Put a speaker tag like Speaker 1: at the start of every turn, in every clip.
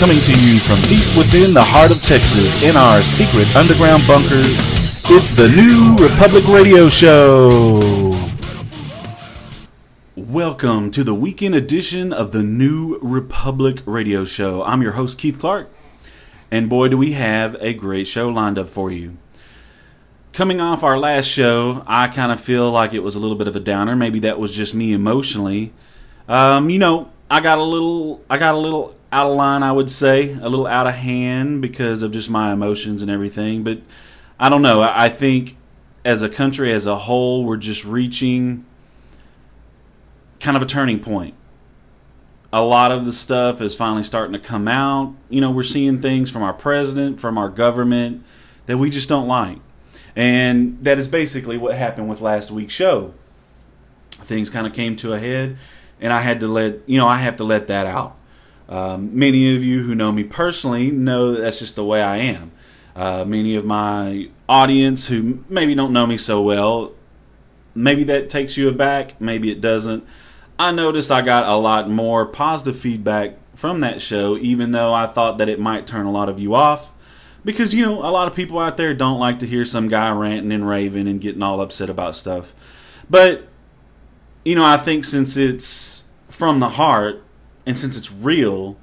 Speaker 1: Coming to you from deep within the heart of Texas in our secret underground bunkers, it's the New Republic Radio Show. Welcome to the weekend edition of the New Republic Radio Show. I'm your host, Keith Clark, and boy, do we have a great show lined up for you. Coming off our last show, I kind of feel like it was a little bit of a downer. Maybe that was just me emotionally. I got a little out of line, I would say, a little out of hand because of just my emotions and everything. But I don't know. I think as a country as a whole, we're just reaching kind of a turning point. A lot of the stuff is finally starting to come out. We're seeing things from our president, from our government that we just don't like. And that is basically what happened with last week's show. Things kind of came to a head, and I have to let that out. Many of you who know me personally know that that's just the way I am. Many of my audience who maybe don't know me so well, maybe that takes you aback, maybe it doesn't. I noticed I got a lot more positive feedback from that show, even though I thought that it might turn a lot of you off. Because, a lot of people out there don't like to hear some guy ranting and raving and getting all upset about stuff. But, I think since it's from the heart and since it's real,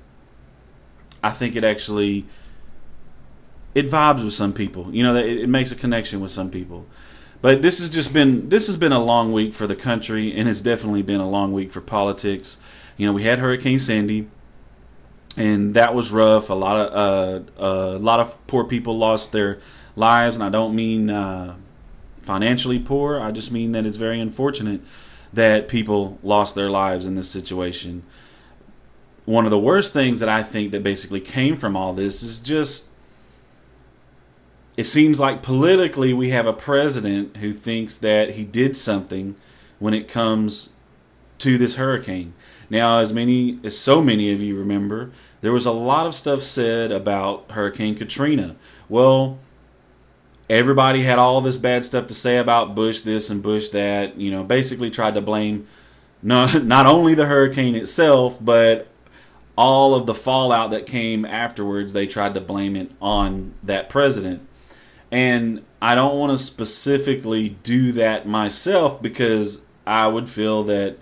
Speaker 1: I think it vibes with some people. It makes a connection with some people. But this has been a long week for the country, and it's definitely been a long week for politics. We had Hurricane Sandy, and that was rough. A lot of poor people lost their lives, and I don't mean financially poor. I just mean that it's very unfortunate that people lost their lives in this situation. One of the worst things that I think that basically came from all this is just, it seems like politically we have a president who thinks that he did something when it comes to this hurricane. Now, as so many of you remember, there was a lot of stuff said about Hurricane Katrina. Well, everybody had all this bad stuff to say about Bush this and Bush that, basically tried to blame not only the hurricane itself, but all of the fallout that came afterwards. They tried to blame it on that president. And I don't want to specifically do that myself because I would feel that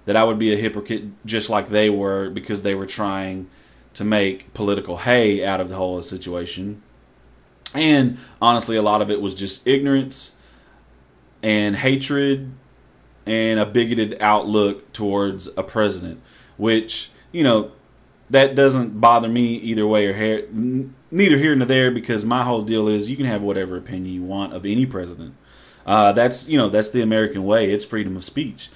Speaker 1: I would be a hypocrite just like they were, because they were trying to make political hay out of the whole situation. And honestly, a lot of it was just ignorance and hatred and a bigoted outlook towards a president, which, that doesn't bother me either way or neither here nor there, because my whole deal is you can have whatever opinion you want of any president. That's the American way. It's freedom of speech.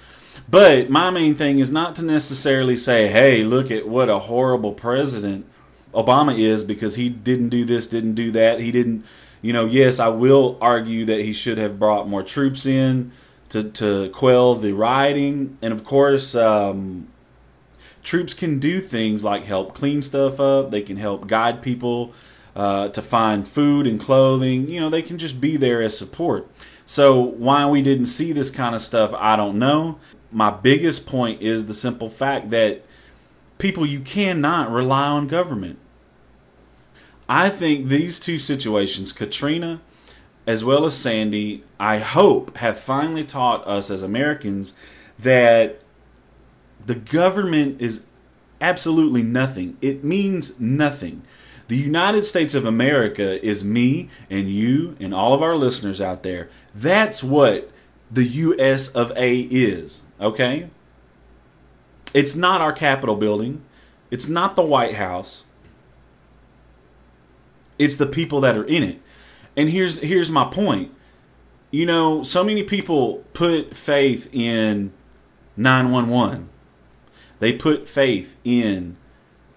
Speaker 1: But my main thing is not to necessarily say, hey, look at what a horrible president Obama is because he didn't do this, didn't do that. He didn't, yes, I will argue that he should have brought more troops in to quell the rioting. And of course, troops can do things like help clean stuff up. They can help guide people to find food and clothing. They can just be there as support. So why we didn't see this kind of stuff, I don't know. My biggest point is the simple fact that people, you cannot rely on government. I think these two situations, Katrina as well as Sandy, I hope have finally taught us as Americans that the government is absolutely nothing. It means nothing. The United States of America is me and you and all of our listeners out there. That's what the U.S. of A is, okay? It's not our Capitol building. It's not the White House. It's the people that are in it. And here's my point. So many people put faith in 911. They put faith in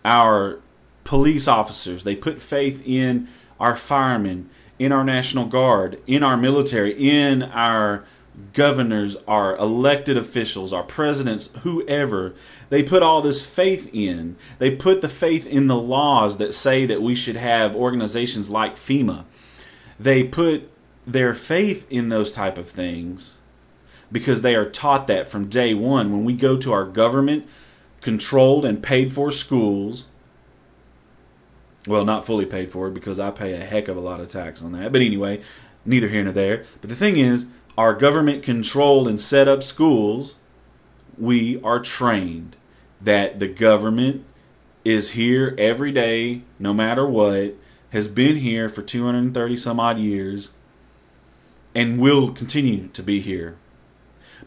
Speaker 1: our police officers. They put faith in our firemen, in our National Guard, in our military, in our governors, our elected officials, our presidents, whoever. They put all this faith in. They put the faith in the laws that say that we should have organizations like FEMA. They put their faith in those type of things because they are taught that from day one. When we go to our government controlled and paid for schools, Well, not fully paid for because I pay a heck of a lot of tax on that. But anyway, neither here nor there. But the thing is, our government controlled and set up schools. We are trained that the government is here every day, no matter what, has been here for 230 some odd years, and will continue to be here.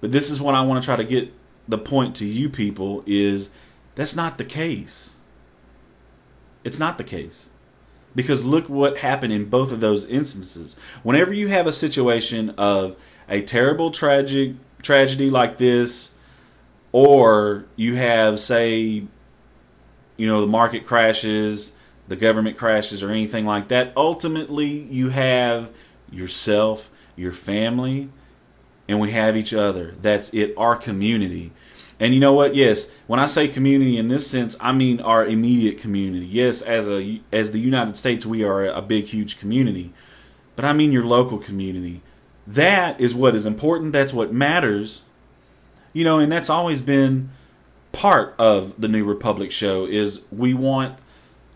Speaker 1: But this is what I want to try to get the point to you people is that's not the case. It's not the case. Because look what happened in both of those instances. Whenever you have a situation of a terrible tragedy like this, or you have, say, the market crashes, the government crashes, or anything like that, ultimately you have yourself, your family, and we have each other. That's it, our community. And you know what? Yes, when I say community in this sense, I mean our immediate community. Yes, as the United States, we are a big, huge community. But I mean your local community. That is what is important. That's what matters. And that's always been part of the New Republic show is we want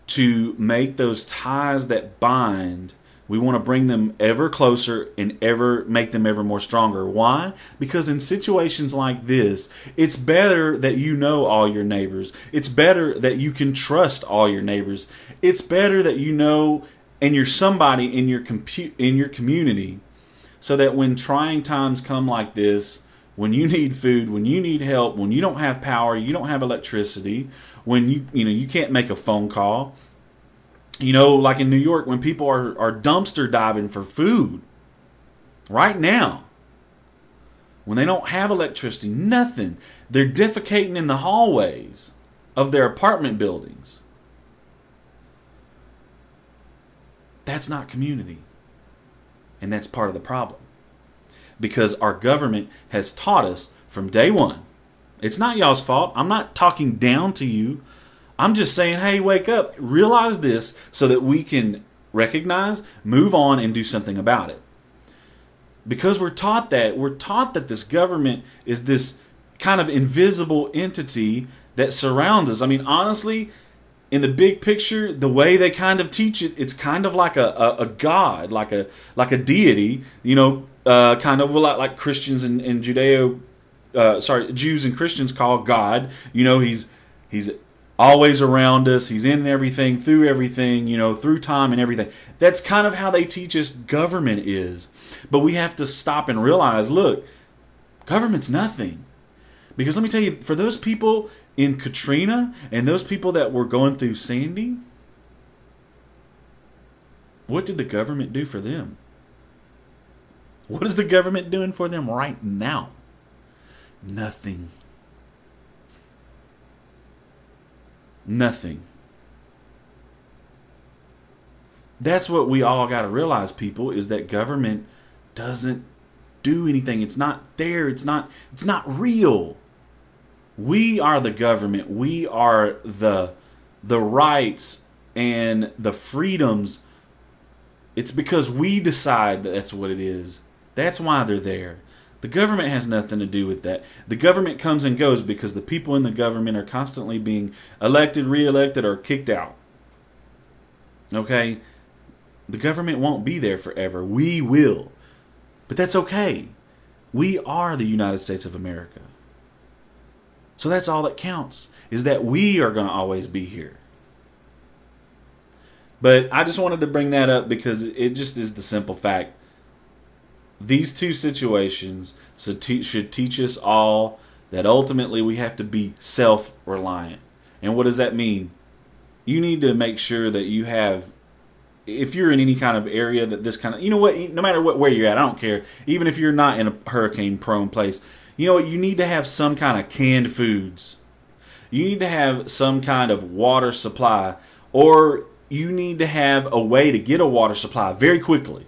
Speaker 1: to make those ties that bind. We want to bring them ever closer and ever make them ever more stronger. Why? Because in situations like this, it's better that you know all your neighbors. It's better that you can trust all your neighbors. It's better that you know and you're somebody in your community, so that when trying times come like this, when you need food, when you need help, when you don't have power, you don't have electricity, when you can't make a phone call. Like in New York, when people are dumpster diving for food right now, when they don't have electricity, nothing, they're defecating in the hallways of their apartment buildings. That's not community. And that's part of the problem. Because our government has taught us from day one. It's not y'all's fault. I'm not talking down to you. I'm just saying, hey, wake up, realize this so that we can recognize, move on, and do something about it. Because we're taught that this government is this kind of invisible entity that surrounds us. I mean, honestly, in the big picture, the way they kind of teach it, it's kind of like a god, like a deity, kind of like Christians and Jews and Christians call God. He's always around us. He's in everything, through time and everything. That's kind of how they teach us government is. But we have to stop and realize, look, government's nothing. Because let me tell you, for those people in Katrina and those people that were going through Sandy, what did the government do for them? What is the government doing for them right now? Nothing. Nothing. That's what we all got to realize, people, is that government doesn't do anything. It's not there. It's not real. We are the government. We are the rights and the freedoms. It's because we decide that that's what it is. That's why they're there. The government has nothing to do with that. The government comes and goes because the people in the government are constantly being elected, re-elected, or kicked out. Okay? The government won't be there forever. We will. But that's okay. We are the United States of America. So that's all that counts, is that we are going to always be here. But I just wanted to bring that up because it just is the simple fact. These two situations should teach us all that ultimately we have to be self-reliant. And what does that mean? You need to make sure that you have, if you're in any kind of area that this kind of, no matter where you're at, I don't care. Even if you're not in a hurricane-prone place, you need to have some kind of canned foods. You need to have some kind of water supply, or you need to have a way to get a water supply very quickly.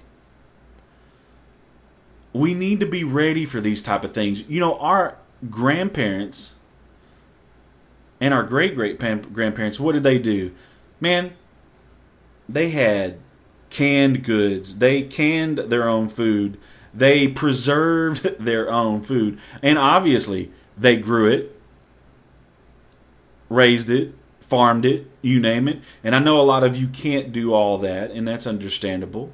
Speaker 1: We need to be ready for these type of things. Our grandparents and our great-great-grandparents, what did they do? Man, they had canned goods. They canned their own food. They preserved their own food. And obviously, they grew it, raised it, farmed it, you name it. And I know a lot of you can't do all that, and that's understandable.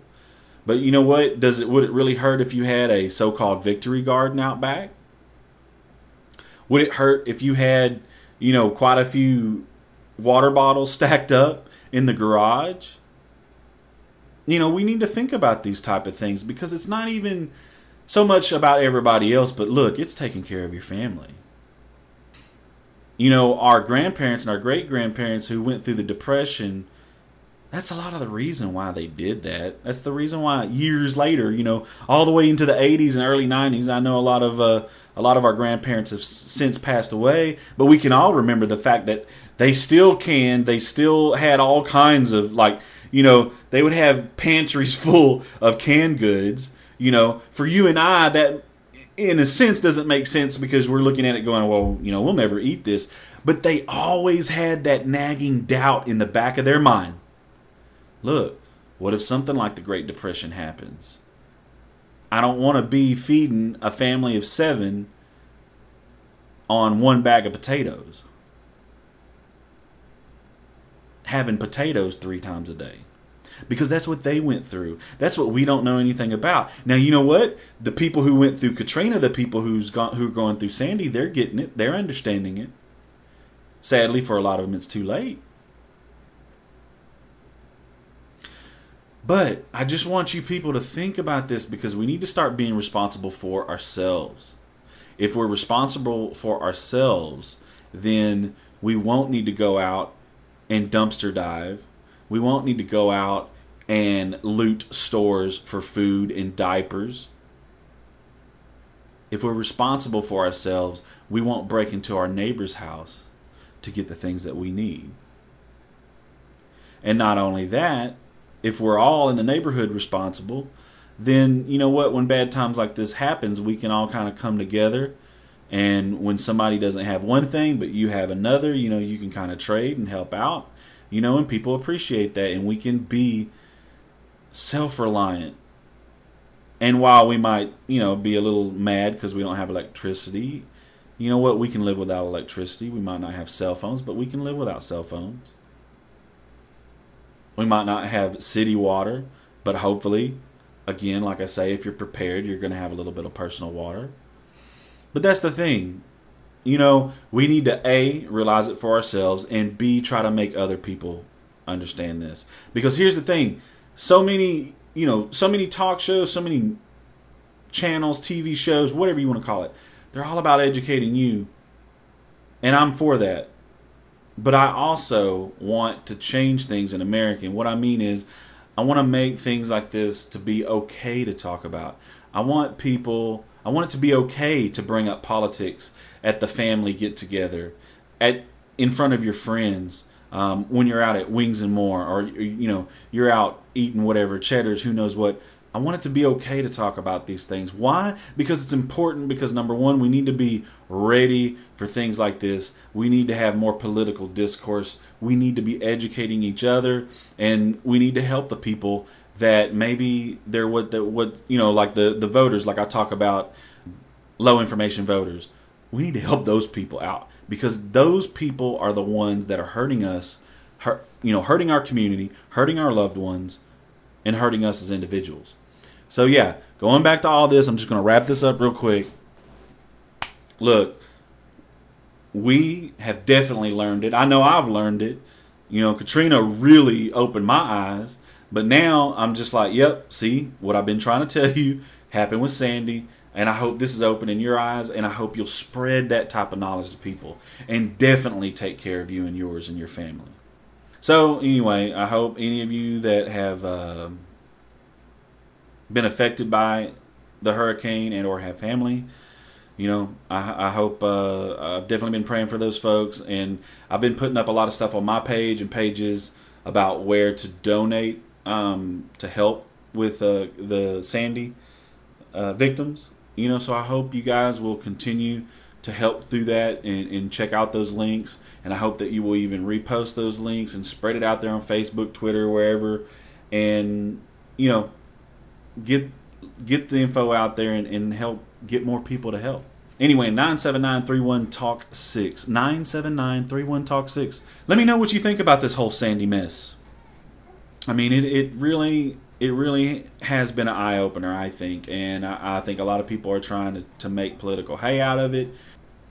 Speaker 1: But you know what? Would it really hurt if you had a so-called victory garden out back? Would it hurt if you had, quite a few water bottles stacked up in the garage? We need to think about these type of things, because it's not even so much about everybody else, but look, it's taking care of your family. Our grandparents and our great-grandparents who went through the Depression, that's a lot of the reason why they did that. That's the reason why years later, all the way into the 80s and early 90s, I know a lot of our grandparents have since passed away, but we can all remember the fact that they still had all kinds of, they would have pantries full of canned goods. For you and I, that in a sense doesn't make sense, because we're looking at it going, well, we'll never eat this. But they always had that nagging doubt in the back of their mind. Look, what if something like the Great Depression happens? I don't want to be feeding a family of 7 on one bag of potatoes. Having potatoes 3 times a day. Because that's what they went through. That's what we don't know anything about. Now, you know what? The people who went through Katrina, the people who are going through Sandy, they're getting it. They're understanding it. Sadly, for a lot of them, it's too late. But I just want you people to think about this, because we need to start being responsible for ourselves. If we're responsible for ourselves, then we won't need to go out and dumpster dive. We won't need to go out and loot stores for food and diapers. If we're responsible for ourselves, we won't break into our neighbor's house to get the things that we need. And not only that, if we're all in the neighborhood responsible, then you know what? When bad times like this happens, we can all kind of come together. And when somebody doesn't have one thing, but you have another, you can kind of trade and help out. And people appreciate that, and we can be self-reliant. And while we might, be a little mad because we don't have electricity, you know what? We can live without electricity. We might not have cell phones, but we can live without cell phones. We might not have city water, but hopefully, again, like I say, if you're prepared, you're going to have a little bit of personal water. But that's the thing. We need to A, realize it for ourselves, and B, try to make other people understand this. Because here's the thing. So many talk shows, so many channels, TV shows, whatever you want to call it, they're all about educating you. And I'm for that. But I also want to change things in America. And what I mean is, I want to make things like this to be okay to talk about. I want it to be okay to bring up politics at the family get-together, in front of your friends, when you're out at Wings and More, or you're out eating whatever, Cheddar's, who knows what. I want it to be okay to talk about these things. Why? Because it's important. Because number one, we need to be ready for things like this. We need to have more political discourse. We need to be educating each other, and we need to help the people that maybe they're like the voters, like I talk about, low information voters. We need to help those people out, because those people are the ones that are hurting us, hurting our community, hurting our loved ones, and hurting us as individuals. So yeah, going back to all this, I'm just going to wrap this up real quick. Look, we have definitely learned it. I know I've learned it. Katrina really opened my eyes. But now I'm just like, yep, see, what I've been trying to tell you happened with Sandy. And I hope this is opening your eyes. And I hope you'll spread that type of knowledge to people. And definitely take care of you and yours and your family. So anyway, I hope any of you that have been affected by the hurricane and or have family, I hope, I've definitely been praying for those folks. And I've been putting up a lot of stuff on my page and pages about where to donate to help with the Sandy victims. So I hope you guys will continue to help through that and check out those links. And I hope that you will even repost those links and spread it out there on Facebook, Twitter, wherever. And, get the info out there and help get more people to help. Anyway, 979-31-TALK-6. 979-31-TALK-6. Let me know what you think about this whole Sandy mess. I mean, it really has been an eye-opener, I think. And I think a lot of people are trying to make political hay out of it.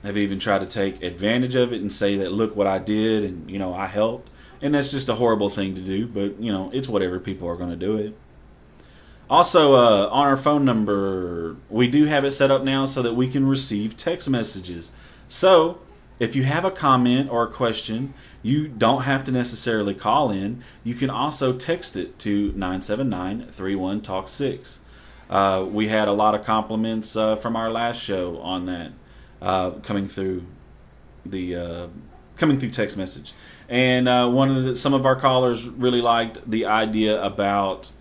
Speaker 1: Have even tried to take advantage of it and say that, look what I did and, I helped. And that's just a horrible thing to do. But, it's whatever. People are going to do it. Also, on our phone number, we do have it set up now so that we can receive text messages. So, if you have a comment or a question, you don't have to necessarily call in. You can also text it to 979-31-TALK-6. We had a lot of compliments from our last show on that coming through text message. And some of our callers really liked the idea about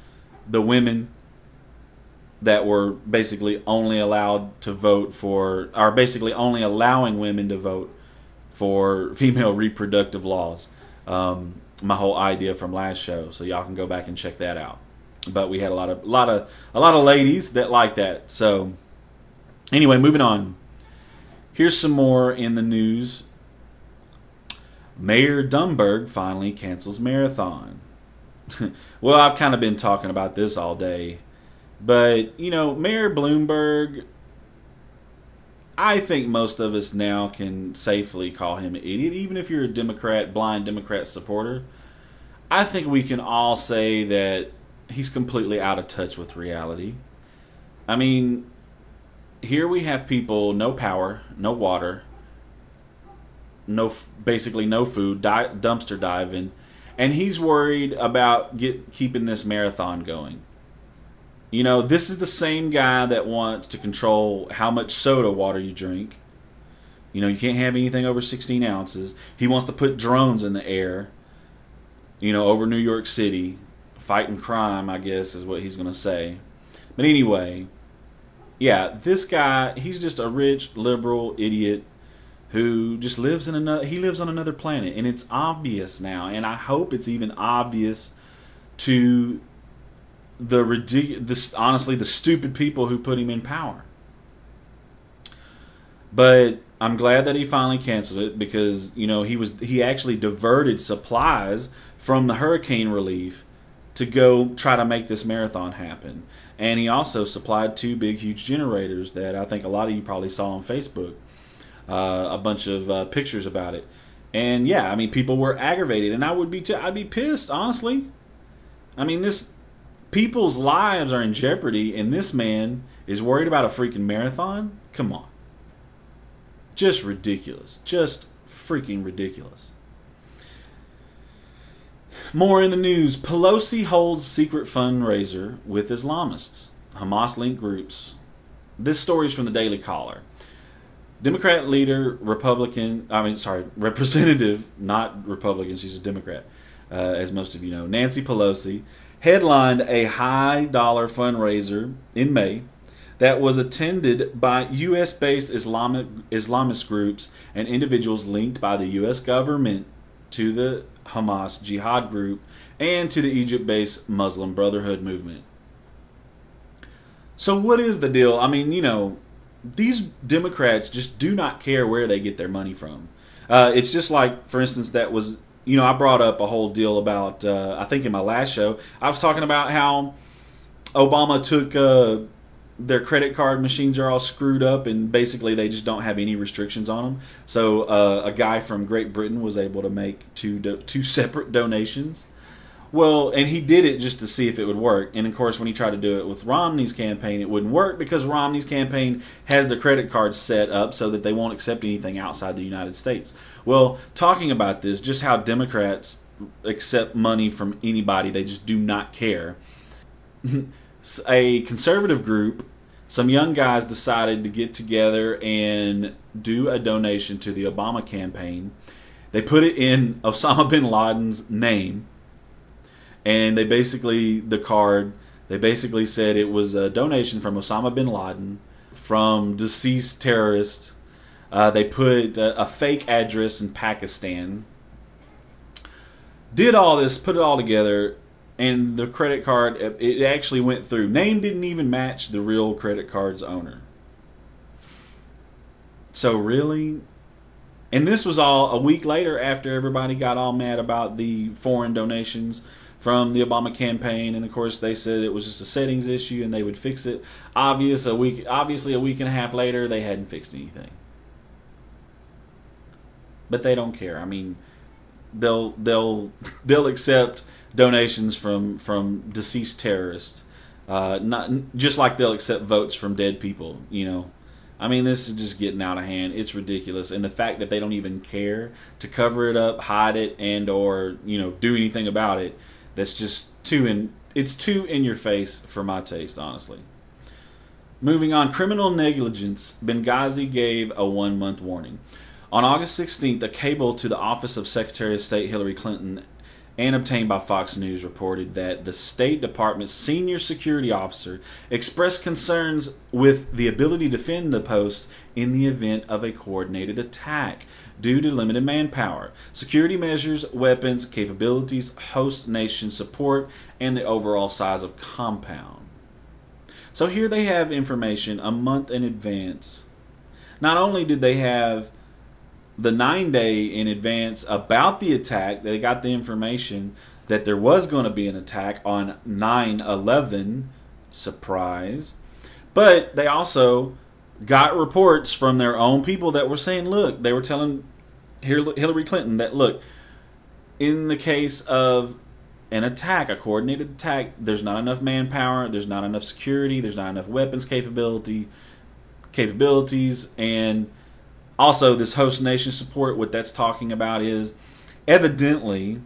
Speaker 1: the women that were basically only allowed to vote for, or basically only allowing women to vote for female reproductive laws. My whole idea from last show, so y'all can go back and check that out. But we had a lot of ladies that like that. So anyway, moving on. Here's some more in the news. Mayor Dumberg finally cancels marathon. Well, I've kind of been talking about this all day. But, Mayor Bloomberg, I think most of us now can safely call him an idiot. Even if you're a Democrat, blind Democrat supporter, I think we can all say that he's completely out of touch with reality. I mean, here we have people, no power, no water, basically no food, dumpster diving, and he's worried about keeping this marathon going. This is the same guy that wants to control how much soda water you drink. You can't have anything over 16 ounces. He wants to put drones in the air, over New York City, fighting crime, I guess, is what he's going to say. But anyway, yeah, this guy, he's just a rich, liberal idiot who just lives on another planet. And it's obvious now, and I hope it's even obvious to honestly, the stupid people who put him in power. But I'm glad that he finally canceled it because, he actually diverted supplies from the hurricane relief to go try to make this marathon happen. And he also supplied 2 big, huge generators that I think a lot of you probably saw on Facebook. A bunch of pictures about it. And yeah, I mean, people were aggravated, and I'd be pissed, honestly. I mean, people's lives are in jeopardy, and this man is worried about a freaking marathon? Come on. Just ridiculous. Just freaking ridiculous. More in the news. Pelosi holds secret fundraiser with Islamists, Hamas-linked groups. This story is from the Daily Caller. Democrat leader, Representative, not Republican, she's a Democrat, as most of you know, Nancy Pelosi, headlined a high-dollar fundraiser in May that was attended by U.S.-based Islamist groups and individuals linked by the U.S. government to the Hamas jihad group and to the Egypt-based Muslim Brotherhood movement. So what is the deal? I mean, these Democrats just do not care where they get their money from. It's just like, for instance, that was... I brought up a whole deal about, I think in my last show, I was talking about how Obama took their credit card machines are all screwed up and basically they just don't have any restrictions on them. So a guy from Great Britain was able to make two separate donations. Well, and he did it just to see if it would work. And of course, when he tried to do it with Romney's campaign, it wouldn't work because Romney's campaign has the credit cards set up so that they won't accept anything outside the United States. Well, talking about this, just how Democrats accept money from anybody, they just do not care. A conservative group, some young guys decided to get together and do a donation to the Obama campaign. They put it in Osama bin Laden's name. And they basically said it was a donation from Osama bin Laden, from deceased terrorists. They put a fake address in Pakistan. Did all this, put it all together, and the credit card, it actually went through. Name didn't even match the real credit card's owner. So really? And this was all a week later after everybody got all mad about the foreign donations from the Obama campaign. And of course they said it was just a settings issue and they would fix it. Obviously a week and a half later they hadn't fixed anything. But they don't care. I mean, they'll accept donations from deceased terrorists. Not just like they'll accept votes from dead people, you know. I mean, this is just getting out of hand. It's ridiculous. And the fact that they don't even care to cover it up, hide it, and or, you know, do anything about it, that's just too in your face for my taste, honestly. Moving on, criminal negligence. Benghazi gave a 1-month warning. On August 16th, a cable to the office of Secretary of State Hillary Clinton and obtained by Fox News reported that the State Department's senior security officer expressed concerns with the ability to defend the post in the event of a coordinated attack due to limited manpower, security measures, weapons, capabilities, host nation support, and the overall size of compound. So here they have information a month in advance. Not only did they have the 9-day in advance about the attack, they got the information that there was going to be an attack on 9/11, surprise, but they also got reports from their own people that were saying, look, they were telling Hillary Clinton that, look, in the case of an attack, a coordinated attack, there's not enough manpower, there's not enough security, there's not enough weapons capabilities, and also, this host nation support, what that's talking about is, evidently,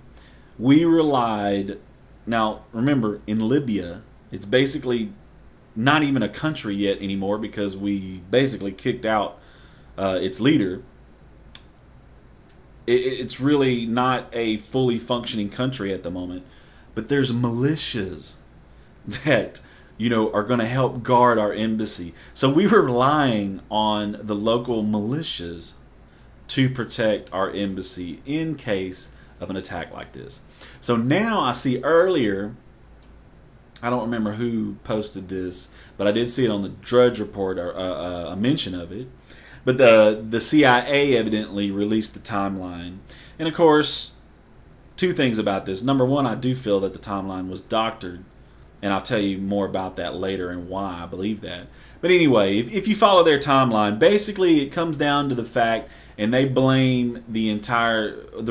Speaker 1: we relied, now remember, in Libya, it's basically not even a country yet anymore because we basically kicked out its leader. It's really not a fully functioning country at the moment, but there's militias that, you know, are going to help guard our embassy. So we were relying on the local militias to protect our embassy in case of an attack like this. So now I see earlier, I don't remember who posted this, but I did see it on the Drudge Report, or a mention of it. But the CIA evidently released the timeline. And of course, two things about this. Number one, I do feel that the timeline was doctored. And I'll tell you more about that later and why I believe that. But anyway, if you follow their timeline, basically it comes down to the fact, and they blame the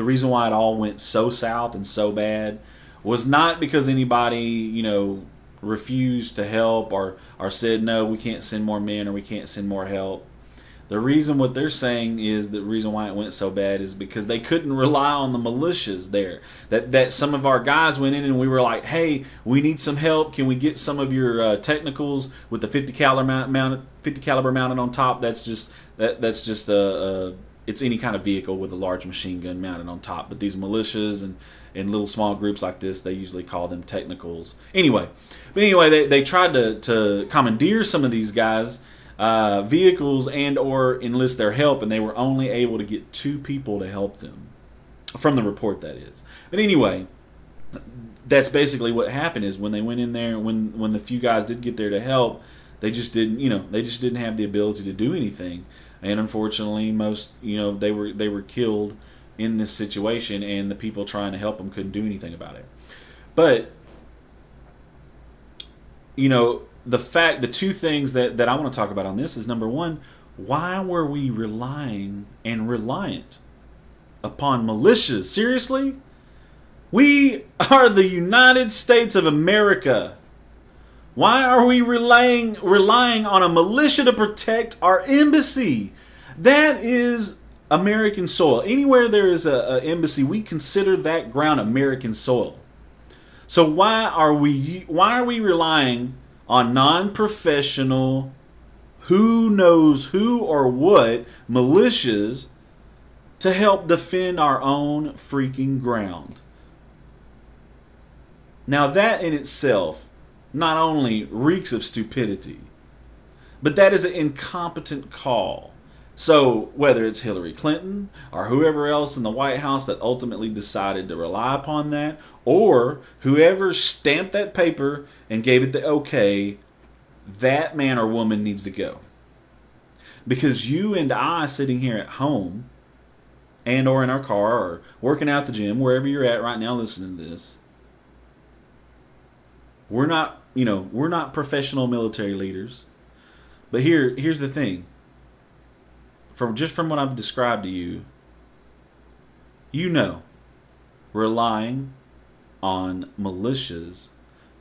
Speaker 1: reason why it all went so south and so bad was not because anybody, you know, refused to help or said, no, we can't send more men or we can't send more help. The reason what they're saying is the reason why it went so bad is because they couldn't rely on the militias there. That some of our guys went in and we were like, hey, we need some help. Can we get some of your technicals with the 50 caliber mounted on top? That's just it's any kind of vehicle with a large machine gun mounted on top. But these militias and little small groups like this, they usually call them technicals. Anyway, they tried to commandeer some of these guys. Vehicles and or enlist their help, and they were only able to get 2 people to help them, from the report that is. But anyway, that's basically what happened is when they went in there, when the few guys did get there to help, they just didn't have the ability to do anything, and unfortunately most, they were killed in this situation, and the people trying to help them couldn't do anything about it. But the two things that I want to talk about on this is, number one, why were we relying and reliant upon militias? Seriously? We are the United States of America. Why are we relying on a militia to protect our embassy? That is American soil. Anywhere there is an embassy, we consider that ground American soil. So why are we relying on non-professional, who knows who or what, militias to help defend our own freaking ground? Now that in itself not only reeks of stupidity, but that is an incompetent call. So whether it's Hillary Clinton or whoever else in the White House that ultimately decided to rely upon that, or whoever stamped that paper and gave it the okay, that man or woman needs to go. Because you and I sitting here at home and or in our car or working out the gym, wherever you're at right now listening to this, we're not professional military leaders. But here's the thing. From what I've described to you, relying on militias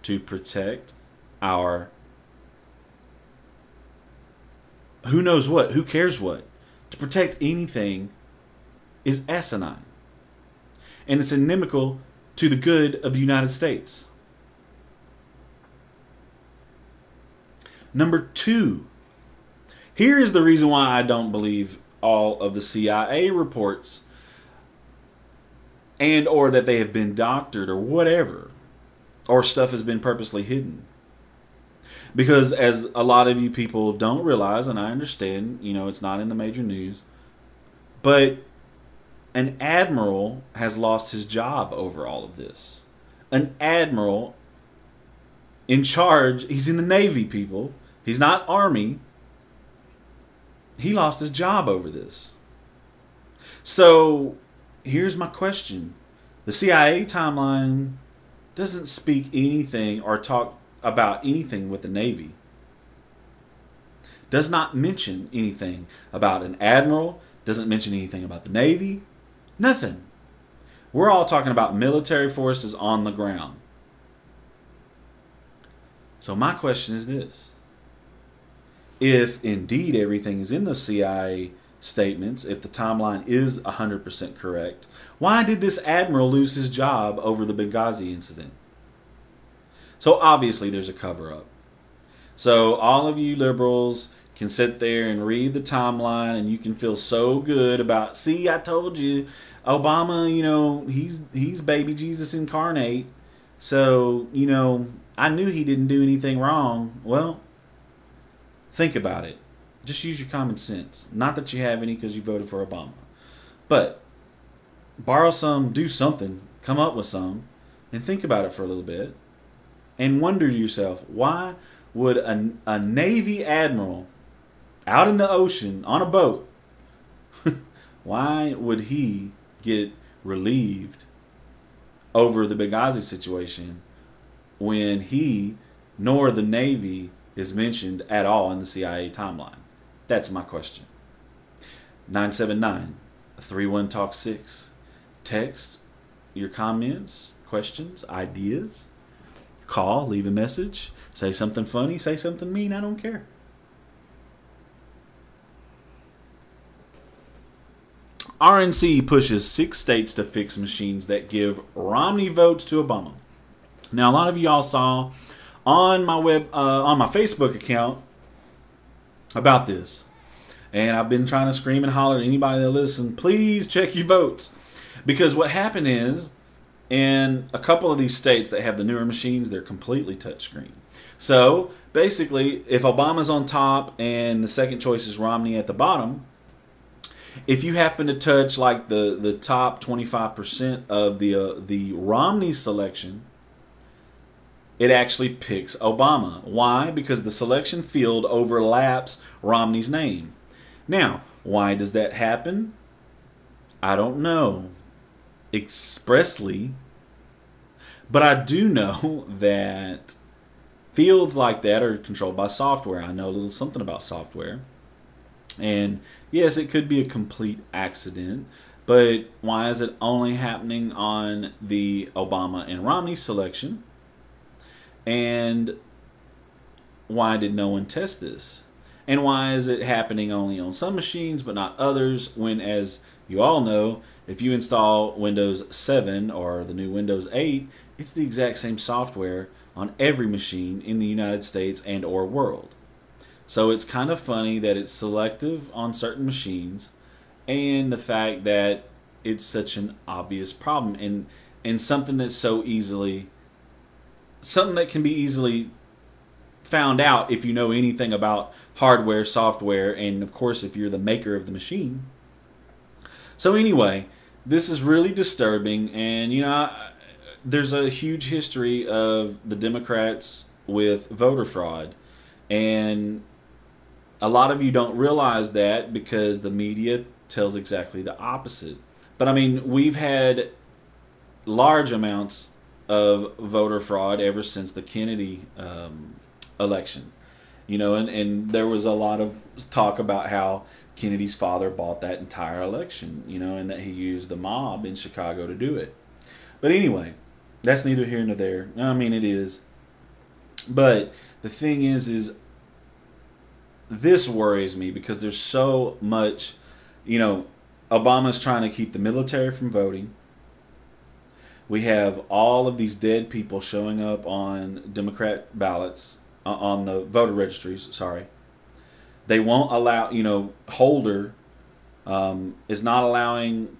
Speaker 1: to protect our who knows what, who cares what, to protect anything is asinine. And it's inimical to the good of the United States. Number 2, here is the reason why I don't believe all of the CIA reports and or that they have been doctored or whatever, or stuff has been purposely hidden. Because as a lot of you people don't realize, and I understand, it's not in the major news, but an admiral has lost his job over all of this. An admiral in charge, he's in the Navy, people. He's not Army. He lost his job over this. So here's my question. The CIA timeline doesn't speak anything or talk about anything with the Navy. Does not mention anything about an admiral. Doesn't mention anything about the Navy. Nothing. We're all talking about military forces on the ground. So my question is this. If indeed everything is in the CIA statements, if the timeline is 100% correct, why did this admiral lose his job over the Benghazi incident? So obviously there's a cover-up. So all of you liberals can sit there and read the timeline and you can feel so good about, see, I told you, Obama, he's baby Jesus incarnate. So, I knew he didn't do anything wrong. Well, think about it. Just use your common sense. Not that you have any because you voted for Obama. But borrow some, do something, come up with some, and think about it for a little bit. And wonder to yourself, why would a Navy admiral out in the ocean on a boat, why would he get relieved over the Benghazi situation when he nor the Navy is mentioned at all in the CIA timeline? That's my question. 979-31-TALK-6. Text your comments, questions, ideas. Call, leave a message, say something funny, say something mean, I don't care. RNC pushes 6 states to fix machines that give Romney votes to Obama. Now, a lot of y'all saw on my Facebook account about this. And I've been trying to scream and holler at anybody that listens, please check your votes. Because what happened is, in a couple of these states that have the newer machines, they're completely touchscreen. So basically, if Obama's on top and the second choice is Romney at the bottom, if you happen to touch like the top 25% of the Romney selection, it actually picks Obama. Why? Because the selection field overlaps Romney's name. Now, why does that happen? I don't know expressly, but I do know that fields like that are controlled by software. I know a little something about software. And yes, it could be a complete accident, but why is it only happening on the Obama and Romney selection? And why did no one test this? And why is it happening only on some machines but not others, when, as you all know, if you install Windows 7 or the new Windows 8, it's the exact same software on every machine in the United States and or world. So it's kind of funny that it's selective on certain machines, and the fact that it's such an obvious problem and something that's something that can be easily found out if you know anything about hardware, software, and of course if you're the maker of the machine. So anyway, this is really disturbing, and there's a huge history of the Democrats with voter fraud, and A lot of you don't realize that because the media tells exactly the opposite. But I mean, we've had large amounts of voter fraud ever since the Kennedy election. And there was a lot of talk about how Kennedy's father bought that entire election, and that he used the mob in Chicago to do it. But anyway, that's neither here nor there. I mean, it is. But the thing is this worries me because there's so much, Obama's trying to keep the military from voting. We have all of these dead people showing up on Democrat ballots, on the voter registries, sorry. They won't allow, Holder is not allowing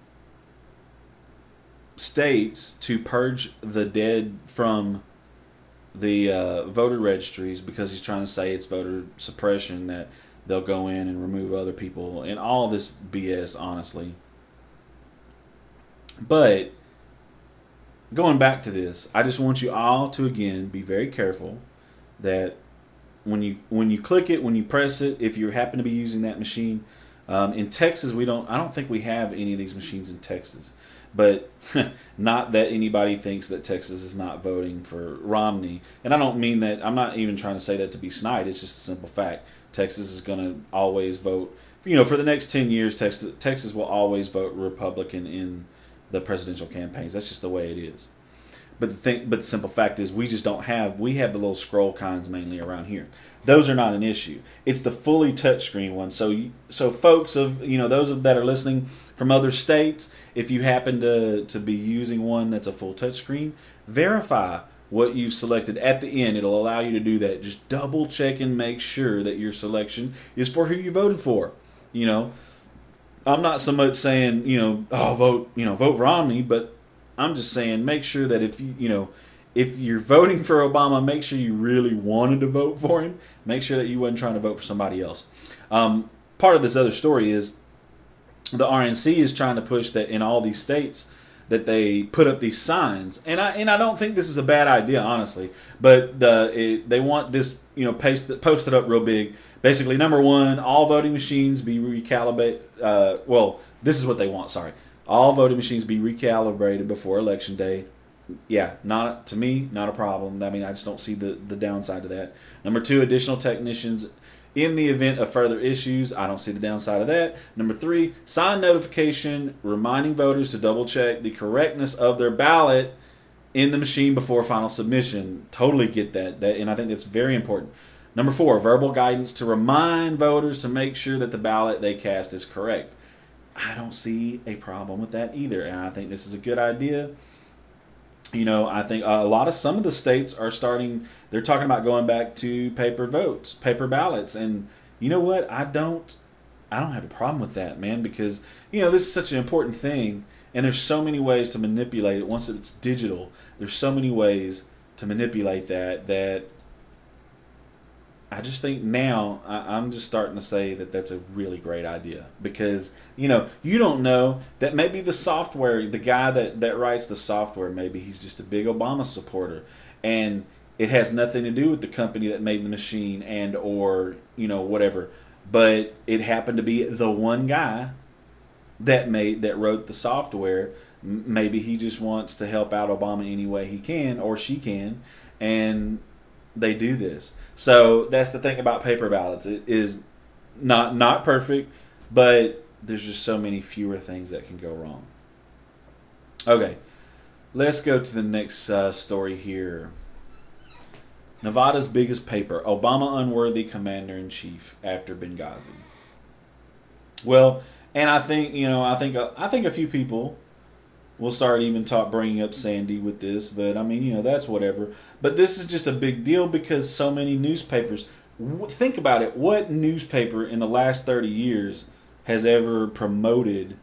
Speaker 1: states to purge the dead from the voter registries because he's trying to say it's voter suppression, that they'll go in and remove other people, and all this BS, honestly. But going back to this, I just want you all to, again, be very careful that when you click it, when you press it, if you happen to be using that machine, in Texas, I don't think we have any of these machines in Texas. But not that anybody thinks that Texas is not voting for Romney. And I don't mean that, I'm not even trying to say that to be snide. It's just a simple fact. Texas is going to always vote, for the next 10 years, Texas will always vote Republican in the presidential campaigns. That's just the way it is. But the simple fact is, we just don't have. We have the little scroll kinds mainly around here. Those are not an issue. It's the fully touchscreen one. So folks those that are listening from other states, if you happen to be using one that's a full touchscreen, verify what you've selected at the end. It'll allow you to do that. Just double check and make sure that your selection is for who you voted for. I'm not so much saying vote Romney, but I'm just saying, make sure that if you're voting for Obama, make sure you really wanted to vote for him. Make sure that you wasn't trying to vote for somebody else. Part of this other story is the RNC is trying to push that in all these states that they put up these signs, and I don't think this is a bad idea, honestly. But they want this posted up real big. Basically, number one, all voting machines be recalibrated. This is what they want. Sorry. All voting machines be recalibrated before Election Day. Yeah, not a problem. I mean, I just don't see the downside to that. Number two, additional technicians in the event of further issues. I don't see the downside of that. Number three, sign notification reminding voters to double check the correctness of their ballot in the machine before final submission. Totally get that, and I think that's very important. Number four, verbal guidance to remind voters to make sure that the ballot they cast is correct. I don't see a problem with that either, and I think this is a good idea. I think some of the states are they're talking about going back to paper votes, paper ballots, and you know what? I don't have a problem with that, man, because this is such an important thing, and there's so many ways to manipulate it. Once it's digital, there's so many ways to manipulate that I just think now I'm just starting to say that that's a really great idea, because you don't know that maybe the software, the guy that writes the software, maybe he's just a big Obama supporter, and it has nothing to do with the company that made the machine and or whatever, but it happened to be the one guy that wrote the software. Maybe he just wants to help out Obama any way he can or she can, and they do this. So that's the thing about paper ballots. It is not perfect, but there's just so many fewer things that can go wrong. Okay, let's go to the next story here. Nevada's biggest paper: Obama unworthy commander-in-chief after Benghazi. Well, and I think a few people will start even bringing up Sandy with this, but I mean, that's whatever. But this is just a big deal because so many newspapers. Think about it. What newspaper in the last 30 years has ever promoted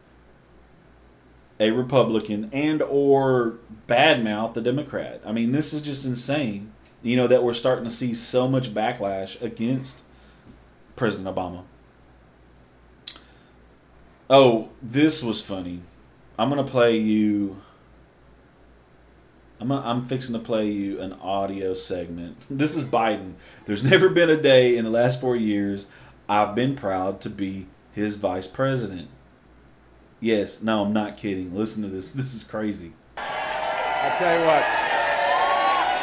Speaker 1: a Republican and or badmouth a Democrat? I mean, this is just insane. That we're starting to see so much backlash against President Obama. Oh, this was funny. I'm fixing to play you an audio segment. This is Biden. There's never been a day in the last 4 years I've been proud to be his vice president. Yes, no, I'm not kidding. Listen to this. This is crazy.
Speaker 2: I'll tell you what.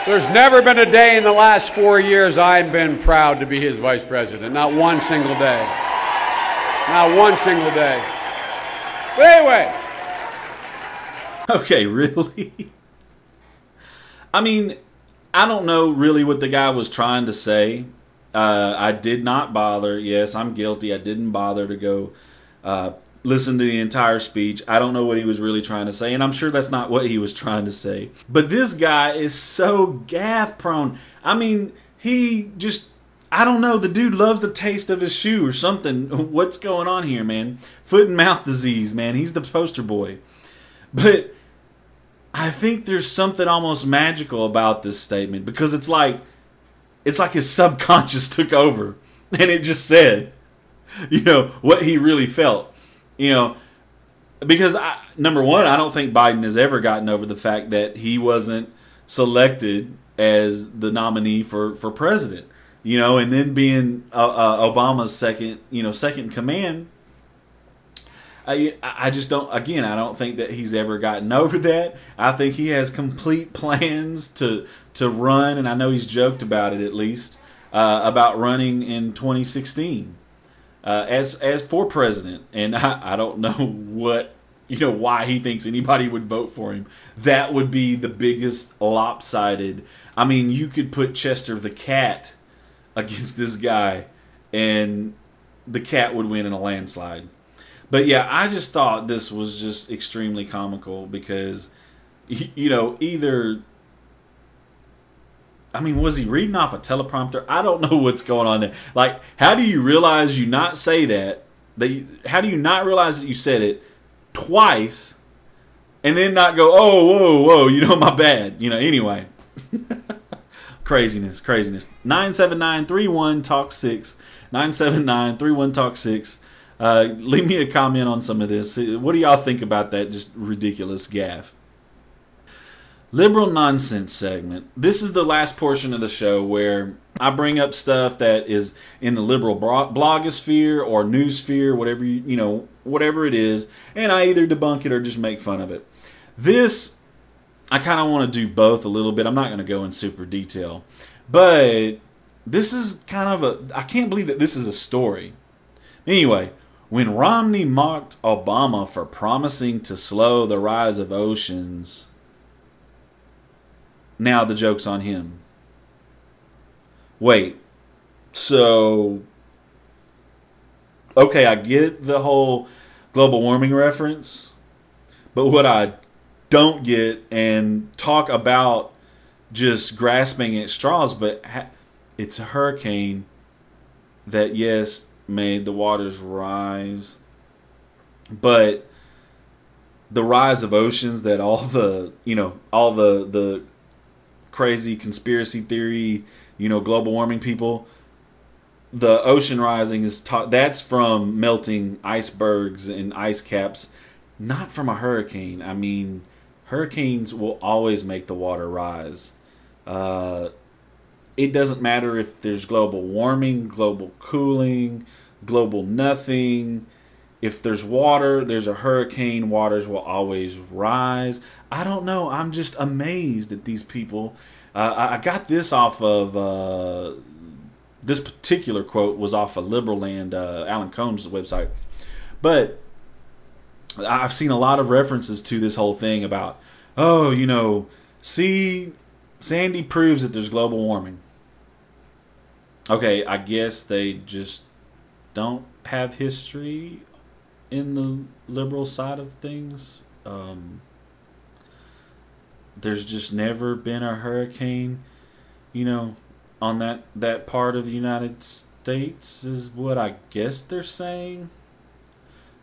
Speaker 2: There's never been a day in the last 4 years I've been proud to be his vice president. Not one single day. Not one single day. But anyway.
Speaker 1: Okay, really? I mean, I don't know really what the guy was trying to say. I did not bother. Yes, I'm guilty. I didn't bother to go listen to the entire speech. I don't know what he was really trying to say, and I'm sure that's not what he was trying to say. But this guy is so gaffe prone. I mean, he just, I don't know, the dude loves the taste of his shoe or something. What's going on here, man? Foot and mouth disease, man. He's the poster boy. But I think there's something almost magical about this statement, because it's like his subconscious took over and it just said, what he really felt. Because number one, I don't think Biden has ever gotten over the fact that he wasn't selected as the nominee for president, and then being Obama's second in command. I just don't, again, I don't think that he's ever gotten over that. I think he has complete plans to run, and I know he's joked about it at least, about running in 2016. As for president, and I don't know why he thinks anybody would vote for him. That would be the biggest lopsided. I mean, you could put Chester the cat against this guy, and the cat would win in a landslide. But yeah, I just thought this was just extremely comical because, either, I mean, was he reading off a teleprompter? I don't know what's going on there. Like, how do you realize you not say that? How do you not realize that you said it twice and then not go, oh, whoa, my bad. Anyway. Craziness. 979-31-TALK-6. 979-31-TALK-6. Leave me a comment on some of this. What do y'all think about that just ridiculous gaffe? Liberal nonsense segment. This is the last portion of the show where I bring up stuff that is in the liberal blogosphere or newsphere, whatever it is, and I either debunk it or just make fun of it. This, I kind of want to do both a little bit. I'm not going to go in super detail, but this is kind of I can't believe that this is a story. Anyway, when Romney mocked Obama for promising to slow the rise of oceans, now the joke's on him. Wait, so, okay, I get the whole global warming reference, but what I don't get, and talk about just grasping at straws, but it's a hurricane that, yes, made the waters rise, but the rise of oceans that all the crazy conspiracy theory, global warming people, the ocean rising is that's from melting icebergs and ice caps, not from a hurricane. I mean, hurricanes will always make the water rise. It doesn't matter if there's global warming, global cooling, global nothing. If there's water, there's a hurricane, waters will always rise. I don't know. I'm just amazed at these people. I got this off of, this particular quote was off of Liberal Land, Alan Combs' website. But I've seen a lot of references to this whole thing about, see, Sandy proves that there's global warming. Okay, I guess they just don't have history in the liberal side of things. There's just never been a hurricane, on that part of the United States is what I guess they're saying.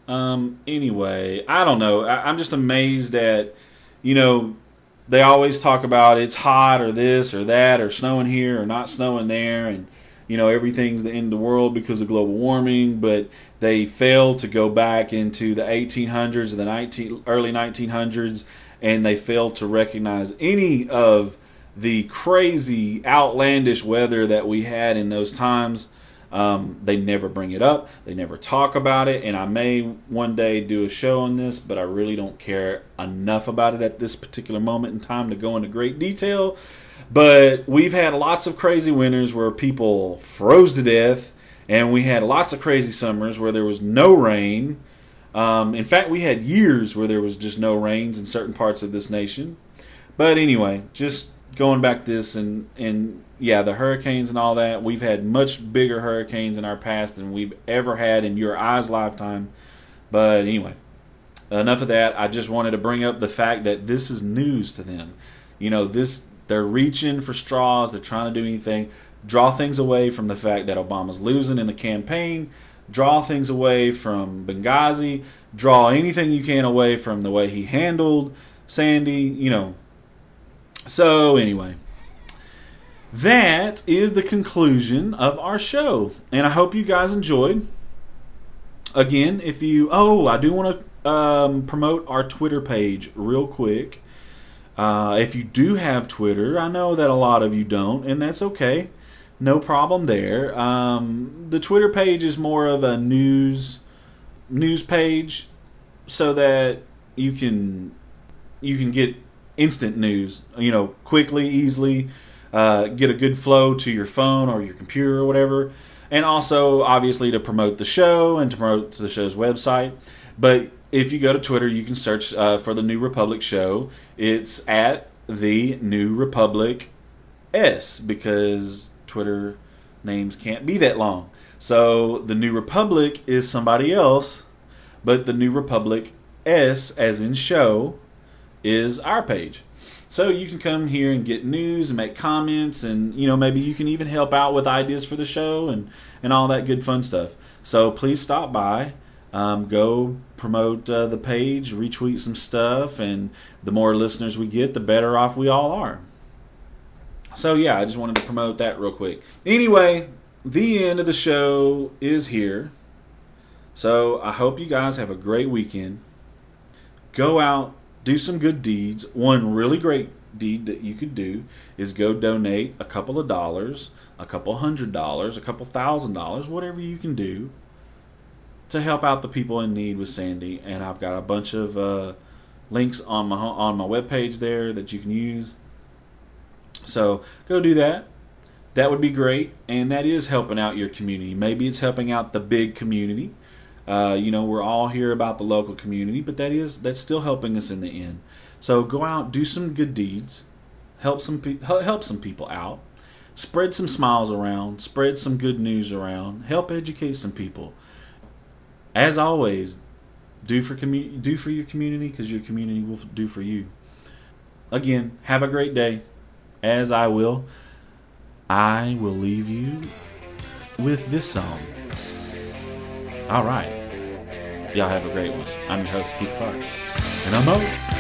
Speaker 1: Anyway, I don't know. I'm just amazed at, they always talk about it's hot or this or that or snowing here or not snowing there, and everything's the end of the world because of global warming, but they fail to go back into the 1800s and the early 1900s, and they fail to recognize any of the crazy, outlandish weather that we had in those times. They never bring it up. They never talk about it. And I may one day do a show on this, but I really don't care enough about it at this particular moment in time to go into great detail. But we've had lots of crazy winters where people froze to death, and we had lots of crazy summers where there was no rain. In fact, we had years where there was just no rains in certain parts of this nation. But anyway, just going back to this and yeah, the hurricanes and all that, we've had much bigger hurricanes in our past than we've ever had in your eyes' lifetime. But anyway, enough of that. I just wanted to bring up the fact that this is news to them. They're reaching for straws. They're trying to do anything. Draw things away from the fact that Obama's losing in the campaign. Draw things away from Benghazi. Draw anything you can away from the way he handled Sandy, So anyway, that is the conclusion of our show. And I hope you guys enjoyed. Again, I do want to promote our Twitter page real quick. If you do have Twitter, I know that a lot of you don't, and that's okay. No problem there. The Twitter page is more of a news page, so that you can get instant news, quickly, easily, get a good flow to your phone or your computer or whatever, and also obviously to promote the show and to promote the show's website. But if you go to Twitter, you can search for the New Republic Show. It's at the New Republic S, because Twitter names can't be that long. So the New Republic is somebody else, but the New Republic S, as in show, is our page. So you can come here and get news and make comments, and maybe you can even help out with ideas for the show and all that good fun stuff. So please stop by. Go promote the page, retweet some stuff, and the more listeners we get, the better off we all are. So yeah, I just wanted to promote that real quick. Anyway, the end of the show is here. So I hope you guys have a great weekend. Go out, do some good deeds. One really great deed that you could do is go donate a couple of dollars, a couple $100, a couple $1,000, whatever you can do to help out the people in need with Sandy. And I've got a bunch of links on my webpage there that you can use. So go do that. That would be great. And that is helping out your community. Maybe it's helping out the big community. We're all here about the local community, but that's still helping us in the end. So go out, do some good deeds, help some people out, spread some smiles around, spread some good news around, help educate some people. As always, do for your community, because your community will do for you. Again, have a great day. As I will leave you with this song. All right. Y'all have a great one. I'm your host, Keith Clark, and I'm out.